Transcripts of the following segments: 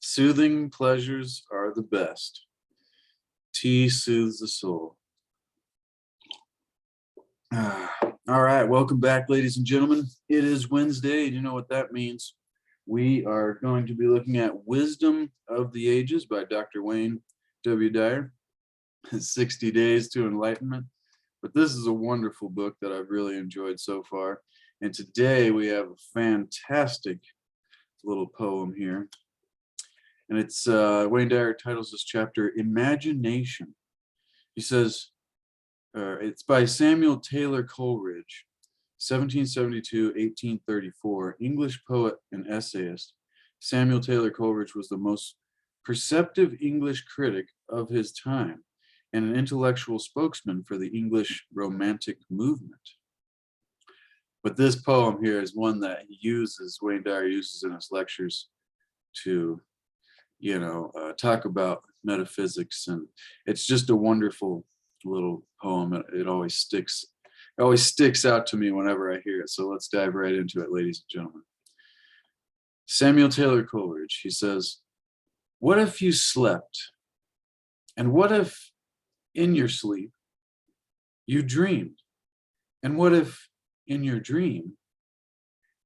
Soothing pleasures are the best. Tea soothes the soul. All right, welcome back, ladies and gentlemen. It is Wednesday, and you know what that means. We are going to be looking at Wisdom of the Ages by Dr. Wayne W. Dyer, 60 Days to Enlightenment. But this is a wonderful book that I've really enjoyed so far. And today we have a fantastic little poem here. And it's Wayne Dyer titles this chapter Imagination. He says, it's by Samuel Taylor Coleridge, 1772-1834, English poet and essayist. Samuel Taylor Coleridge was the most perceptive English critic of his time and an intellectual spokesman for the English Romantic movement. But this poem here is one that Wayne Dyer uses in his lectures to, talk about metaphysics, and it's just a wonderful little poem. It always sticks out to me whenever I hear it. So let's dive right into it, ladies and gentlemen. Samuel Taylor Coleridge, he says, "What if you slept? And what if in your sleep you dreamed? And what if in your dream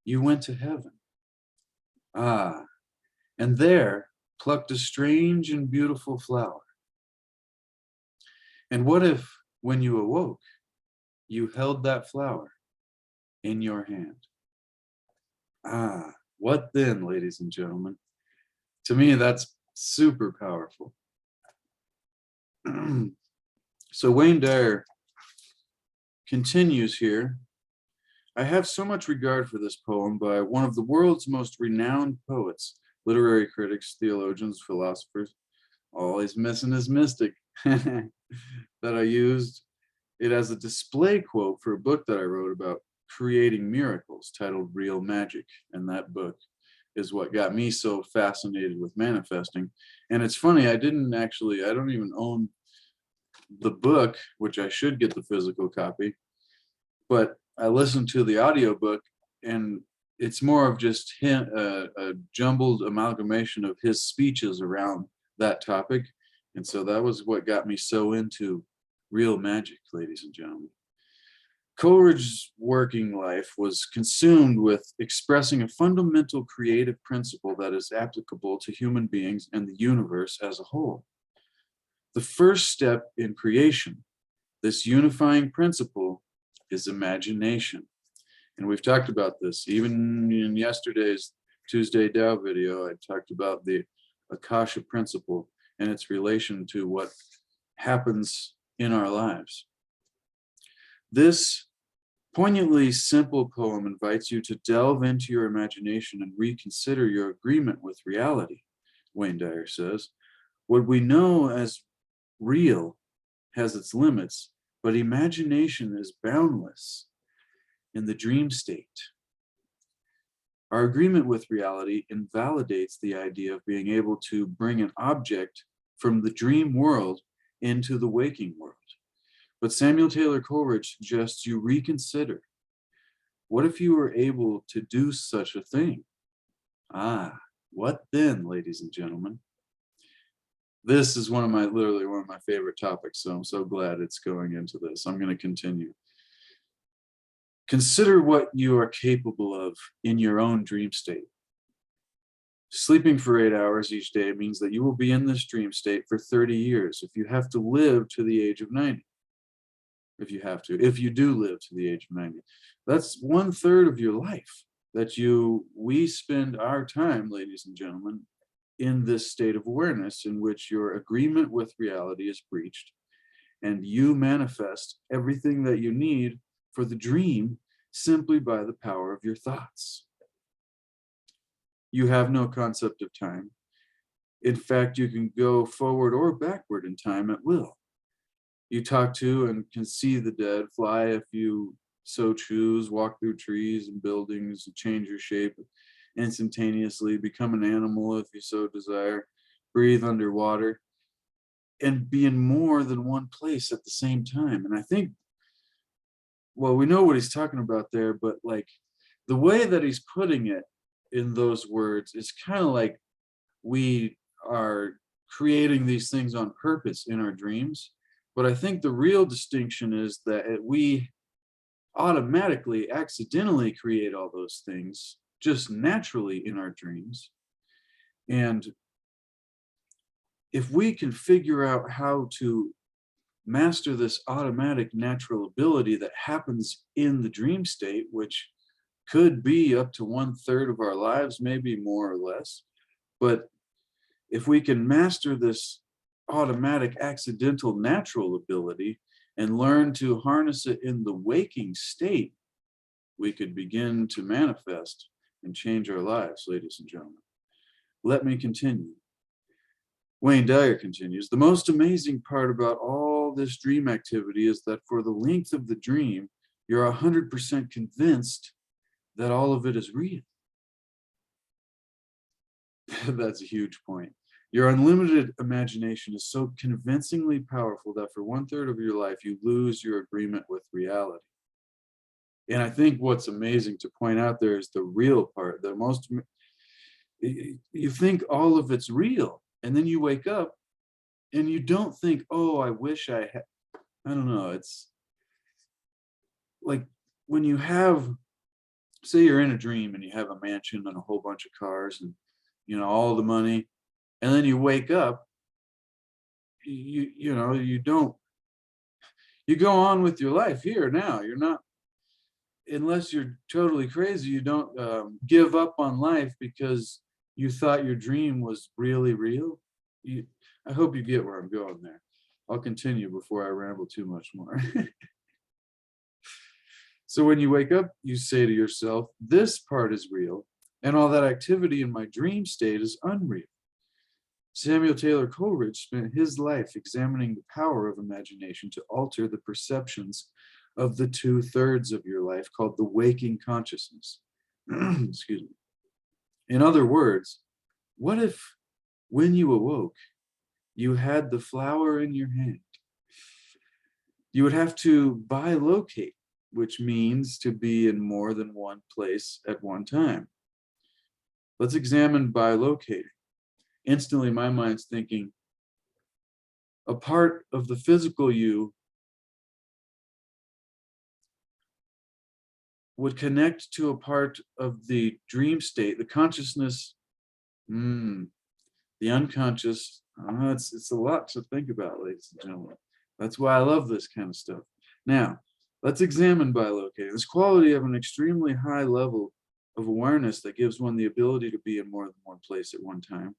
you went to heaven? Ah, and there plucked a strange and beautiful flower. And what if, when you awoke, you held that flower in your hand?" Ah, what then, ladies and gentlemen? To me, that's super powerful. So Wayne Dyer continues here. "I have so much regard for this poem by one of the world's most renowned poets, literary critics, theologians, philosophers, always missing his mystic, that I used it as a display quote for a book that I wrote about creating miracles titled Real Magic. And that book is what got me so fascinated with manifesting. And it's funny, I don't even own the book, which I should get the physical copy, but I listened to the audiobook, and it's more of just him, a jumbled amalgamation of his speeches around that topic. And so that was what got me so into real magic, ladies and gentlemen. Coleridge's working life was consumed with expressing a fundamental creative principle that is applicable to human beings and the universe as a whole. The first step in creation, this unifying principle, is imagination. And we've talked about this. Even in yesterday's Tuesday Tao video, I talked about the Akasha principle and its relation to what happens in our lives. This poignantly simple poem invites you to delve into your imagination and reconsider your agreement with reality. Wayne Dyer says, "What we know as real has its limits, but imagination is boundless in the dream state. Our agreement with reality invalidates the idea of being able to bring an object from the dream world into the waking world. But Samuel Taylor Coleridge suggests you reconsider. What if you were able to do such a thing? Ah, what then, ladies and gentlemen?" This is literally one of my favorite topics, so I'm so glad it's going into this. I'm going to continue. "Consider what you are capable of in your own dream state. Sleeping for 8 hours each day means that you will be in this dream state for 30 years if you have to live to the age of 90. If you do live to the age of 90. That's 1/3 of your life we spend our time, ladies and gentlemen, in this state of awareness in which your agreement with reality is breached and you manifest everything that you need for the dream simply by the power of your thoughts. You have no concept of time. In fact, you can go forward or backward in time at will. You talk to and can see the dead, fly if you so choose, walk through trees and buildings, change your shape instantaneously, become an animal if you so desire, breathe underwater, and be in more than one place at the same time." And I think, well, we know what he's talking about there, but like the way that he's putting it in those words is kind of like we are creating these things on purpose in our dreams. But I think the real distinction is that we automatically, accidentally create all those things just naturally in our dreams. And if we can figure out how to master this automatic natural ability that happens in the dream state, which could be up to 1/3 of our lives, maybe more or less. But if we can master this automatic, accidental, natural ability and learn to harness it in the waking state, we could begin to manifest and change our lives, ladies and gentlemen. Let me continue. Wayne Dyer continues, the most amazing part about all this dream activity is that for the length of the dream, you're 100% convinced that all of it is real. That's a huge point. Your unlimited imagination is so convincingly powerful that for 1/3 of your life, you lose your agreement with reality. And I think what's amazing to point out there is the real part. The most, you think all of it's real, and then you wake up and you don't think, oh, I wish I had, I don't know. It's like when you have, say you're in a dream and you have a mansion and a whole bunch of cars and, all the money, and then you wake up, you don't, you go on with your life here now. You're not, unless you're totally crazy, you don't give up on life because you thought your dream was really real. I hope you get where I'm going there. I'll continue before I ramble too much more. So when you wake up, you say to yourself, this part is real, and all that activity in my dream state is unreal. Samuel Taylor Coleridge spent his life examining the power of imagination to alter the perceptions of the 2/3 of your life called the waking consciousness. Excuse me. In other words, what if when you awoke, you had the flower in your hand? You would have to bilocate, which means to be in more than one place at one time. Let's examine bilocating. Instantly, my mind's thinking, a part of the physical you would connect to a part of the dream state, the consciousness, the unconscious. It's a lot to think about, ladies and gentlemen. That's why I love this kind of stuff. Now, let's examine bilocating. This quality of an extremely high level of awareness that gives one the ability to be in more than one place at one time.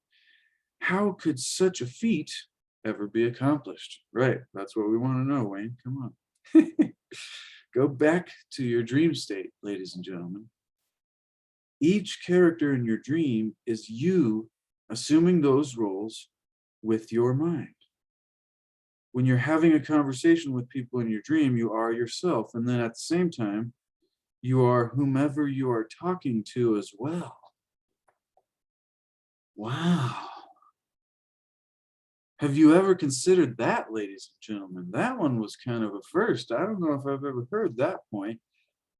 How could such a feat ever be accomplished? Right, that's what we want to know, Wayne. Come on. Go back to your dream state, ladies and gentlemen. Each character in your dream is you assuming those roles with your mind. When you're having a conversation with people in your dream, you are yourself. And then at the same time, you are whomever you are talking to as well. Wow. Have you ever considered that, ladies and gentlemen? That one was kind of a first. I don't know if I've ever heard that point.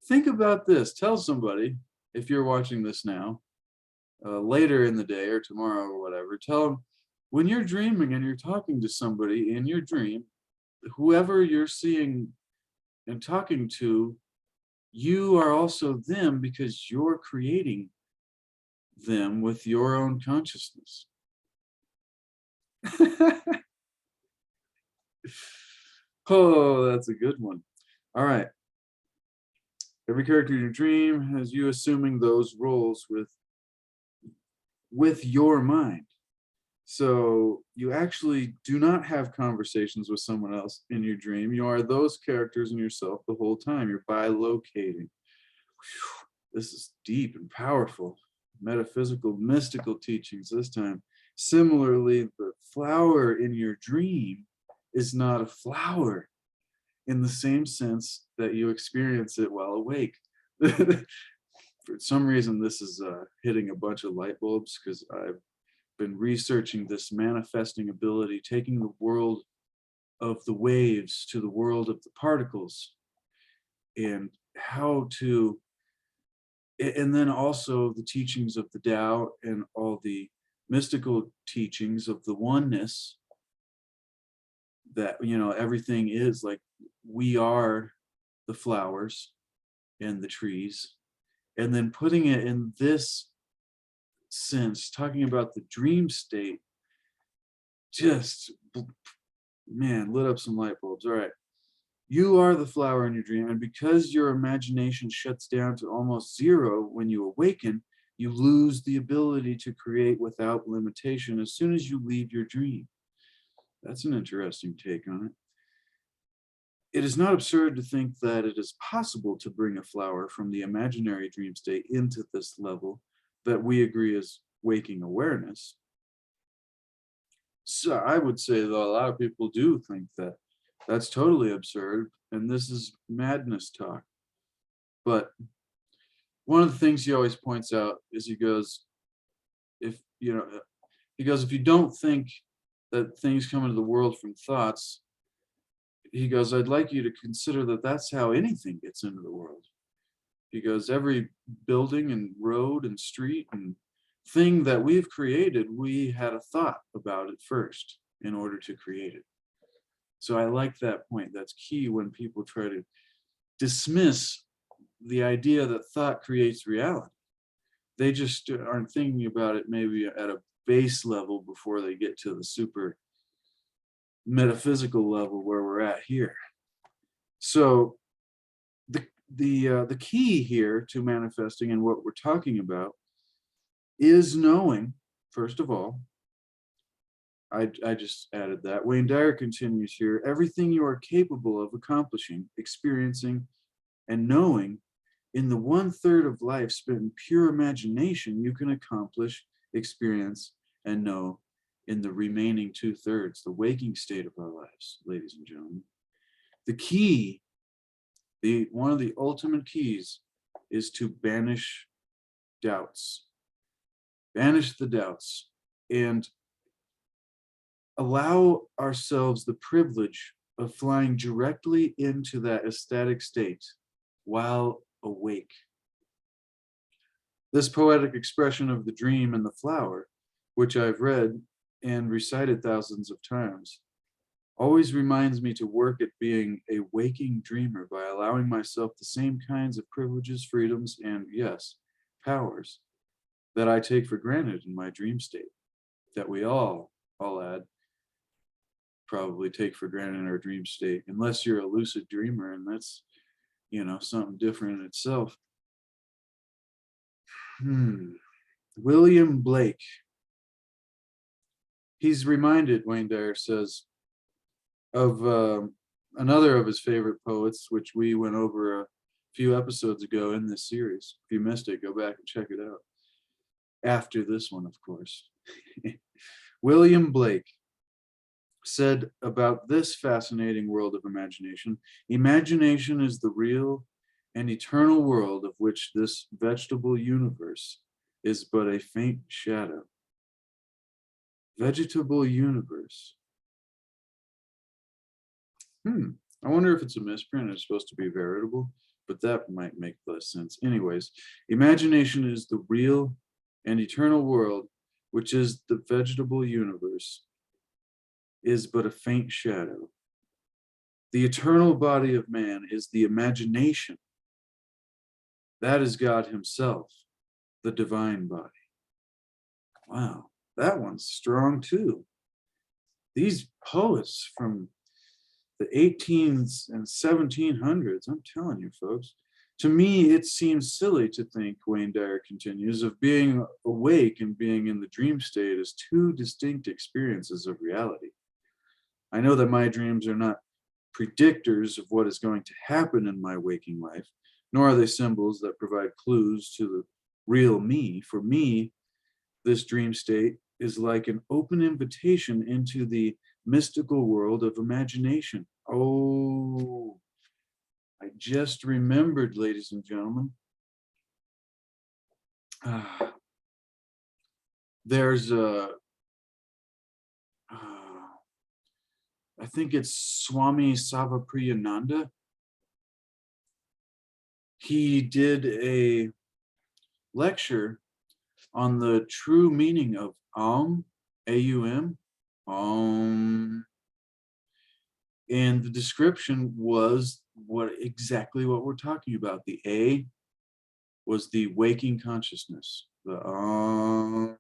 Think about this. Tell somebody, if you're watching this now, later in the day or tomorrow or whatever, tell them when you're dreaming and you're talking to somebody in your dream, whoever you're seeing and talking to, you are also them because you're creating them with your own consciousness. Oh, that's a good one. All right. Every character in your dream has you assuming those roles with your mind. So you actually do not have conversations with someone else in your dream. You are those characters in yourself the whole time. You're bilocating. This is deep and powerful. Metaphysical, mystical teachings this time. Similarly, the flower in your dream is not a flower in the same sense that you experience it while awake. For some reason, this is hitting a bunch of light bulbs because I've been researching this manifesting ability, taking the world of the waves to the world of the particles, and how to, and then also the teachings of the Tao and all the mystical teachings of the oneness, that, everything is like, we are the flowers and the trees, and then putting it in this sense, talking about the dream state, just, man, lit up some light bulbs. All right. You are the flower in your dream, and because your imagination shuts down to almost zero when you awaken, you lose the ability to create without limitation as soon as you leave your dream. That's an interesting take on it. It is not absurd to think that it is possible to bring a flower from the imaginary dream state into this level that we agree is waking awareness. So I would say that a lot of people do think that that's totally absurd, and this is madness talk. But one of the things he always points out is he goes, if you don't think that things come into the world from thoughts, he goes, I'd like you to consider that that's how anything gets into the world. He goes, every building and road and street and thing that we've created, we had a thought about it first in order to create it. So I like that point. That's key when people try to dismiss the idea that thought creates reality. They just aren't thinking about it maybe at a base level before they get to the super metaphysical level where we're at here. So the key here to manifesting and what we're talking about is knowing, first of all, I just added that. Wayne Dyer continues here, everything you are capable of accomplishing, experiencing, and knowing in the 1/3 of life spent in pure imagination, you can accomplish, experience, and know in the remaining 2/3, the waking state of our lives, ladies and gentlemen. The key, one of the ultimate keys, is to banish doubts. Banish the doubts and allow ourselves the privilege of flying directly into that ecstatic state while awake. This poetic expression of the dream and the flower, which I've read and recited thousands of times, always reminds me to work at being a waking dreamer by allowing myself the same kinds of privileges, freedoms, and, yes, powers that I take for granted in my dream state, that we all, I'll add, probably take for granted in our dream state, unless you're a lucid dreamer, and that's, something different in itself. William Blake. He's reminded, Wayne Dyer says, of another of his favorite poets, which we went over a few episodes ago in this series. If you missed it, go back and check it out. After this one, of course. William Blake said about this fascinating world of imagination, imagination is the real and eternal world of which this vegetable universe is but a faint shadow. Vegetable universe. I wonder if it's a misprint. It's supposed to be veritable, but that might make less sense. Anyways, imagination is the real and eternal world, which is the vegetable universe, is but a faint shadow. The eternal body of man is the imagination. That is God himself, the divine body. Wow, that one's strong too. These poets from the 18s and 1700s, I'm telling you folks, to me, it seems silly to think, Wayne Dyer continues, of being awake and being in the dream state as two distinct experiences of reality. I know that my dreams are not predictors of what is going to happen in my waking life, nor are they symbols that provide clues to the real me. For me, this dream state is like an open invitation into the mystical world of imagination. Oh, I just remembered, ladies and gentlemen. There's I think it's Swami Sivananda. He did a lecture on the true meaning of Aum, A-U-M, Aum. And the description was exactly what we're talking about. The A was the waking consciousness. The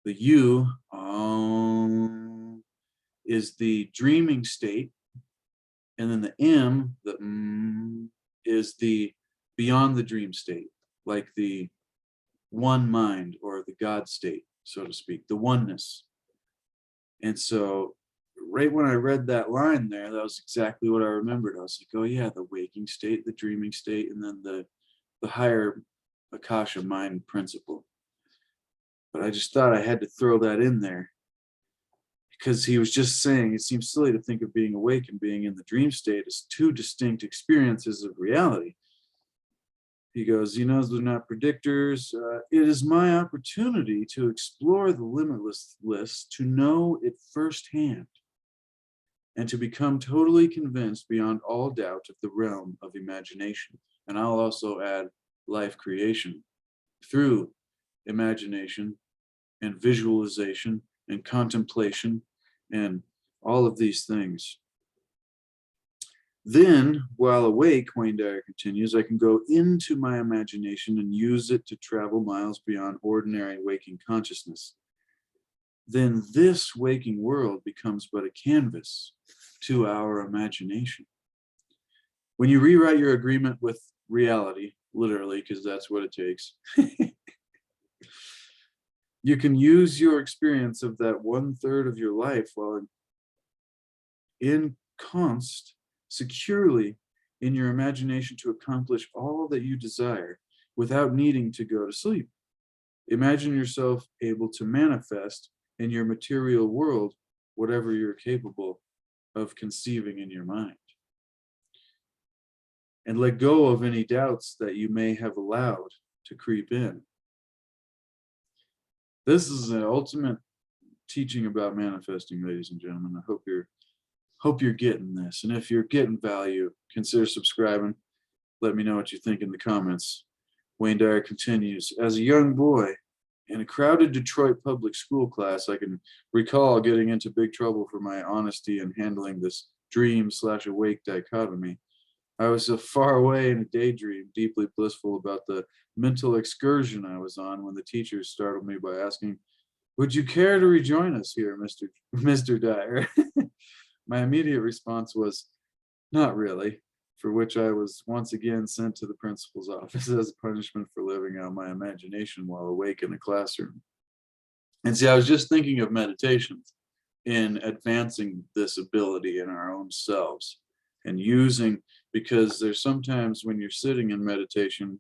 U is the dreaming state, and then the M, the is the beyond the dream state, like the one mind or the God state, so to speak, the oneness. And so right when I read that line there, that was exactly what I remembered. I was like, oh yeah, the waking state, the dreaming state, and then the higher Akasha mind principle. But I just thought I had to throw that in there because he was just saying it seems silly to think of being awake and being in the dream state as two distinct experiences of reality. He goes, you know, they're not predictors. It is my opportunity to explore the limitless list, to know it firsthand, and to become totally convinced beyond all doubt of the realm of imagination. And I'll also add life creation through imagination and visualization and contemplation and all of these things. Then, while awake, Wayne Dyer continues, I can go into my imagination and use it to travel miles beyond ordinary waking consciousness. Then this waking world becomes but a canvas to our imagination. When you rewrite your agreement with reality, literally, because that's what it takes, you can use your experience of that 1/3 of your life while ensconced securely in your imagination to accomplish all that you desire without needing to go to sleep. Imagine yourself able to manifest in your material world whatever you're capable of conceiving in your mind. And let go of any doubts that you may have allowed to creep in. This is an ultimate teaching about manifesting, ladies and gentlemen. I hope you're getting this. And if you're getting value, consider subscribing. Let me know what you think in the comments. Wayne Dyer continues, as a young boy in a crowded Detroit public school class, I can recall getting into big trouble for my honesty and handling this dream/awake dichotomy. I was so far away in a daydream, deeply blissful about the mental excursion I was on when the teacher startled me by asking, would you care to rejoin us here, Mr. Dyer? My immediate response was, not really, for which I was once again sent to the principal's office as a punishment for living out my imagination while awake in a classroom. And see, I was just thinking of meditation in advancing this ability in our own selves and using, because there's sometimes when you're sitting in meditation,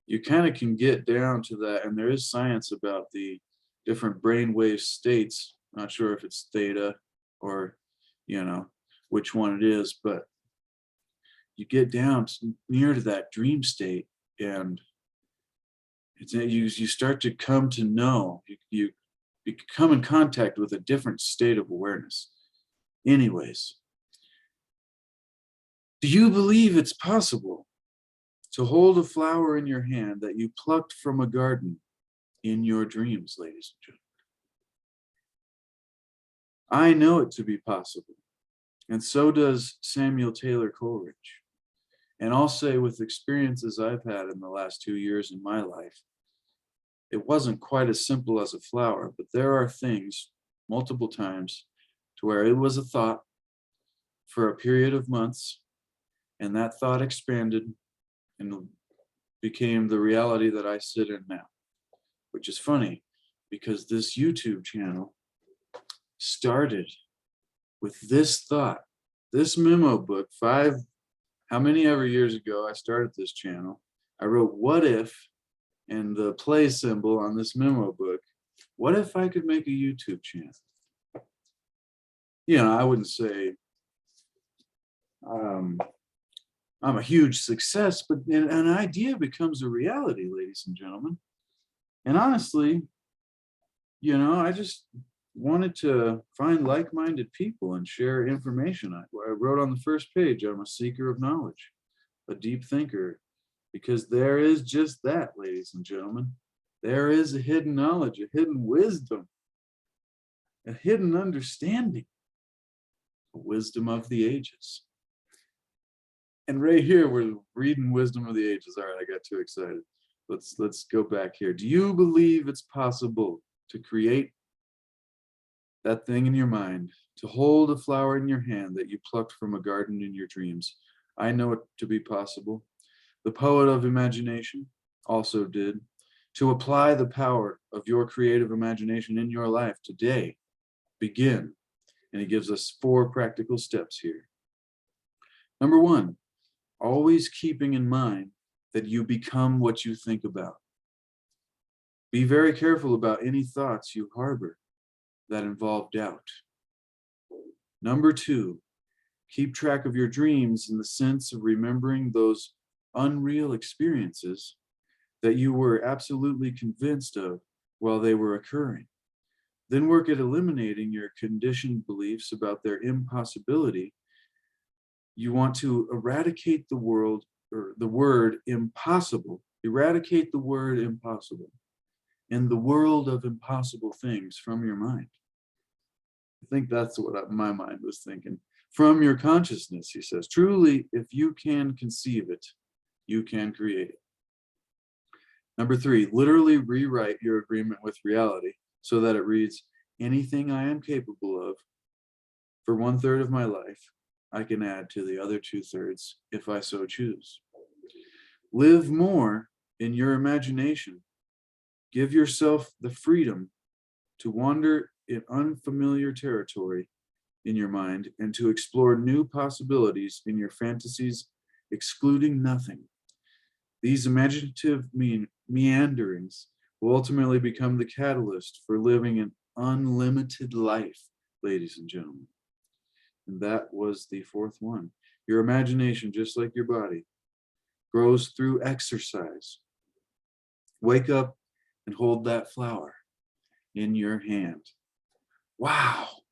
you kind of can get down to that, and there is science about the different brainwave states. Not sure if it's theta or, you know, which one it is, but you get down near to that dream state, and you start to come to know, you come in contact with a different state of awareness. Anyways, do you believe it's possible to hold a flower in your hand that you plucked from a garden in your dreams, ladies and gentlemen? I know it to be possible, and so does Samuel Taylor Coleridge. And I'll say, with experiences I've had in the last 2 years in my life, it wasn't quite as simple as a flower, but there are things multiple times to where it was a thought for a period of months, and that thought expanded and became the reality that I sit in now, which is funny because this YouTube channel started with this thought, this memo book. How many ever years ago I started this channel, I wrote what if, and the play symbol on this memo book, what if I could make a YouTube channel? You know, I wouldn't say I'm a huge success, but an idea becomes a reality, ladies and gentlemen. And honestly, you know, I just wanted to find like-minded people and share information. I wrote on the first page, I'm a seeker of knowledge, a deep thinker, because there is just that, ladies and gentlemen. There is a hidden knowledge, a hidden wisdom, a hidden understanding, a wisdom of the ages. And right here, we're reading Wisdom of the Ages. All right, I got too excited. Let's go back here. Do you believe it's possible to create that thing in your mind, to hold a flower in your hand that you plucked from a garden in your dreams? I know it to be possible. The poet of imagination also did. To apply the power of your creative imagination in your life today, begin. And he gives us 4 practical steps here. Number 1, always keeping in mind that you become what you think about. Be very careful about any thoughts you harbor that involve doubt. Number 2, keep track of your dreams in the sense of remembering those unreal experiences that you were absolutely convinced of while they were occurring. Then work at eliminating your conditioned beliefs about their impossibility. You want to eradicate the word impossible. Eradicate the word impossible and the world of impossible things from your mind. I think that's what my mind was thinking. From your consciousness, he says, truly, if you can conceive it, you can create it. Number 3, literally rewrite your agreement with reality so that it reads, anything I am capable of for 1/3 of my life, I can add to the other 2/3 if I so choose. Live more in your imagination. Give yourself the freedom to wander in unfamiliar territory in your mind and to explore new possibilities in your fantasies, excluding nothing. These imaginative meanderings will ultimately become the catalyst for living an unlimited life, ladies and gentlemen. And that was the 4th one. Your imagination, just like your body, grows through exercise. Wake up and hold that flower in your hand. Wow.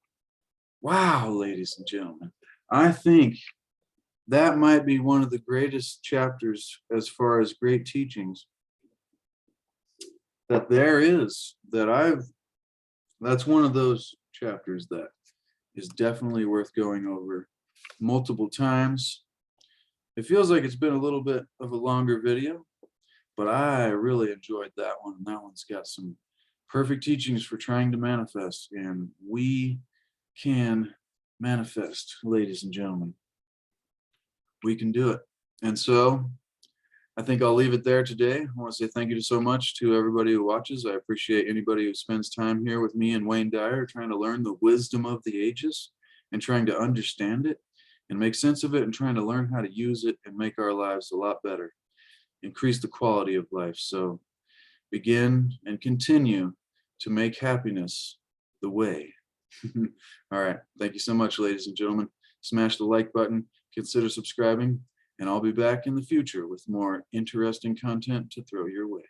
Wow, ladies and gentlemen. I think that might be one of the greatest chapters as far as great teachings that there is, that's one of those chapters that is definitely worth going over multiple times. It feels like it's been a little bit of a longer video, but I really enjoyed that one. That one's got some perfect teachings for trying to manifest, and we can manifest, ladies and gentlemen. We can do it. And so I think I'll leave it there today. I want to say thank you so much to everybody who watches. I appreciate anybody who spends time here with me and Wayne Dyer trying to learn the wisdom of the ages and trying to understand it and make sense of it and trying to learn how to use it and make our lives a lot better, increase the quality of life. So begin and continue to make happiness the way. All right. Thank you so much, ladies and gentlemen. Smash the like button, consider subscribing, and I'll be back in the future with more interesting content to throw your way.